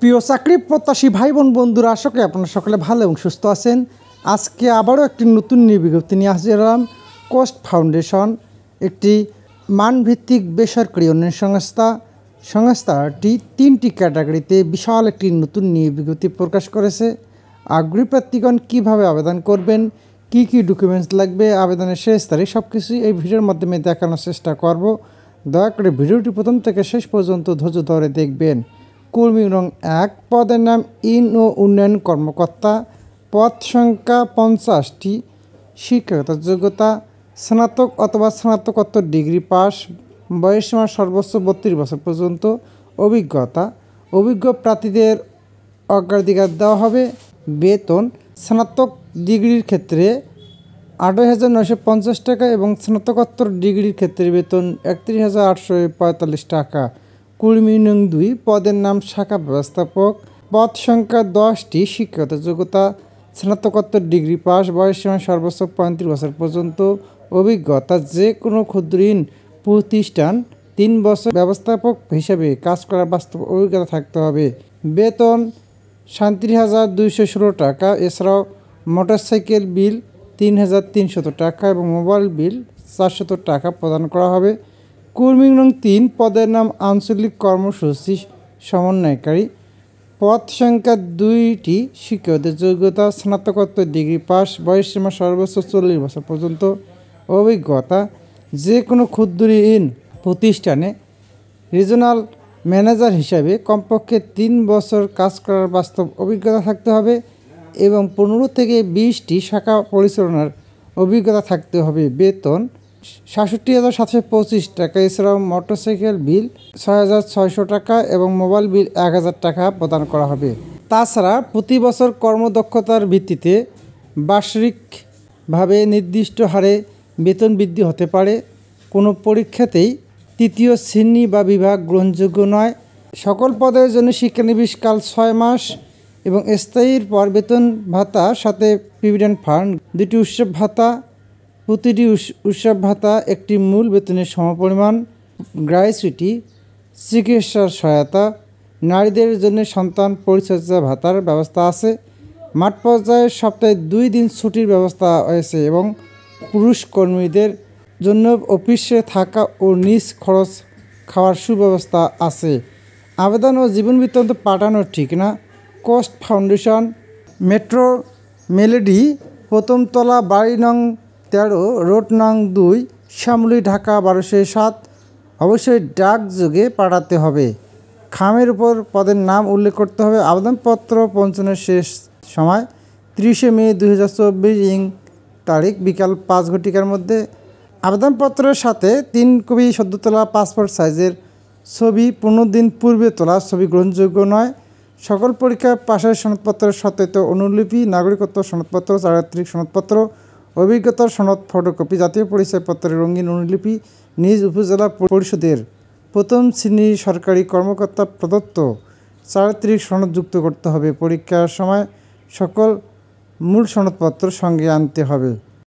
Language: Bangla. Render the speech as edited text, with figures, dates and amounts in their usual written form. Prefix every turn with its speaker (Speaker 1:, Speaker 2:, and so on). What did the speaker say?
Speaker 1: প্রিয় চাকরি প্রত্যাশী ভাই বোন বন্ধুরা, আশা করি আপনারা সকলে ভালো এবং সুস্থ আছেন। আজকে আবারও একটি নতুন বিজ্ঞপ্তি নিয়ে আসলাম। কোস্ট ফাউন্ডেশন একটি মানভিত্তিক বেসরকারি উন্নয়ন সংস্থাটি 3টি ক্যাটাগরিতে বিশাল একটি নতুন বিজ্ঞপ্তি প্রকাশ করেছে। আগ্রহী প্রার্থীগণ কীভাবে আবেদন করবেন, কি কি ডকুমেন্টস লাগবে, আবেদনের শেষ তারিখ, সব কিছুই এই ভিডিওর মাধ্যমে দেখানোর চেষ্টা করব। দয়া করে ভিডিওটি প্রথম থেকে শেষ পর্যন্ত ধৈর্য ধরে দেখবেন। কর্মী নং 1, পদের নাম ইন ও উন্নয়ন কর্মকর্তা, পদ সংখ্যা 50টি, শিক্ষাগত যোগ্যতা স্নাতক অথবা স্নাতকোত্তর ডিগ্রি পাস, বয়সসীমা সর্বোচ্চ 32 বছর পর্যন্ত, অভিজ্ঞ প্রার্থীদের অগ্রাধিকার দেওয়া হবে। বেতন স্নাতক ডিগ্রির ক্ষেত্রে 28,950 টাকা এবং স্নাতকোত্তর ডিগ্রির ক্ষেত্রে বেতন 31,845 টাকা। কর্মী নং 2, পদের নাম শাখা ব্যবস্থাপক, পদ সংখ্যা 10টি, শিক্ষাগত যোগ্যতা স্নাতকোত্তর ডিগ্রি পাস, বয়সসীমা সর্বোচ্চ 35 বছর পর্যন্ত, অভিজ্ঞতা যে কোনো ক্ষুদ্রঋণ প্রতিষ্ঠান 3 বছর ব্যবস্থাপক হিসেবে কাজ করার বাস্তব অভিজ্ঞতা থাকতে হবে। বেতন 37,216 টাকা। এছাড়াও মোটরসাইকেল বিল 3,300 টাকা এবং মোবাইল বিল 400 টাকা প্রদান করা হবে। কর্মী নং 3, পদের নাম আঞ্চলিক কর্মসূচি সমন্বয়কারী, পদ সংখ্যা 2টি, শিক্ষাগত যোগ্যতা স্নাতকোত্তর ডিগ্রি পাস, বয়সসীমা সর্বোচ্চ 40 বছর পর্যন্ত, অভিজ্ঞতা যে কোনো ক্ষুদ্রঋণ প্রতিষ্ঠানে রিজনাল ম্যানেজার হিসাবে কমপক্ষে 3 বছর কাজ করার বাস্তব অভিজ্ঞতা থাকতে হবে এবং 15 থেকে 20টি শাখা পরিচালনার অভিজ্ঞতা থাকতে হবে। বেতন 67,725 টাকা। এছাড়াও মোটরসাইকেল বিল 6,600 টাকা এবং মোবাইল বিল 1,000 টাকা প্রদান করা হবে। তাছাড়া প্রতি বছর কর্মদক্ষতার ভিত্তিতে বার্ষিকভাবে নির্দিষ্ট হারে বেতন বৃদ্ধি হতে পারে। কোনো পরীক্ষাতেই 3য় শ্রেণী বা বিভাগ গ্রহণযোগ্য নয়। সকল পদের জন্য শিক্ষানবিশকাল 6 মাস এবং স্থায়ীর পর বেতন ভাতা সাথে প্রভিডেন্ট ফান্ড, 2টি উৎসব ভাতা, প্রতিটি উৎসব ভাতা একটি মূল বেতনের সমপরিমাণ, গ্র্যাচুইটি, চিকিৎসার সহায়তা, নারীদের জন্য সন্তান পরিচর্যা ভাতার ব্যবস্থা আছে। মাঠ পর্যায়ে সপ্তাহে 2 দিন ছুটির ব্যবস্থা হয়েছে এবং পুরুষ কর্মীদের জন্য অফিসে থাকা ও নিজ খরচ খাওয়ার সুব্যবস্থা আছে। আবেদন ও জীবন বৃত্তান্ত পাঠানোর ঠিকানা কোস্ট ফাউন্ডেশন, মেট্রো মেলেডি, প্রথম তলা, বাড়ি নং 13, রোড নং 2, শ্যামলী, ঢাকা 1207। অবশ্যই ডাকযোগে পাঠাতে হবে। খামের উপর পদের নাম উল্লেখ করতে হবে। আবেদনপত্র পৌঁছানোর শেষ সময় 30 মে 2024 তারিখ বিকাল 5 ঘটিকার মধ্যে। আবেদনপত্রের সাথে 3 কপি সদ্য তোলা পাসপোর্ট সাইজের ছবি 15 দিন পূর্বে তোলা ছবি গ্রহণযোগ্য নয়। সকল পরীক্ষা পাশের সনদপত্রের সত্যায়িত অনুলিপি, নাগরিকত্ব সনদপত্র, চারিত্রিক সনদপত্র, অভিজ্ঞতার সনদ ফটোকপি, জাতীয় পরিচয়পত্রের রঙিন অনুলিপি, নিজ উপজেলা পরিষদের প্রথম শ্রেণীর সরকারি কর্মকর্তা প্রদত্ত চারিত্রিক সনদ যুক্ত করতে হবে। পরীক্ষার সময় সকল মূল সনদপত্র সঙ্গে আনতে হবে।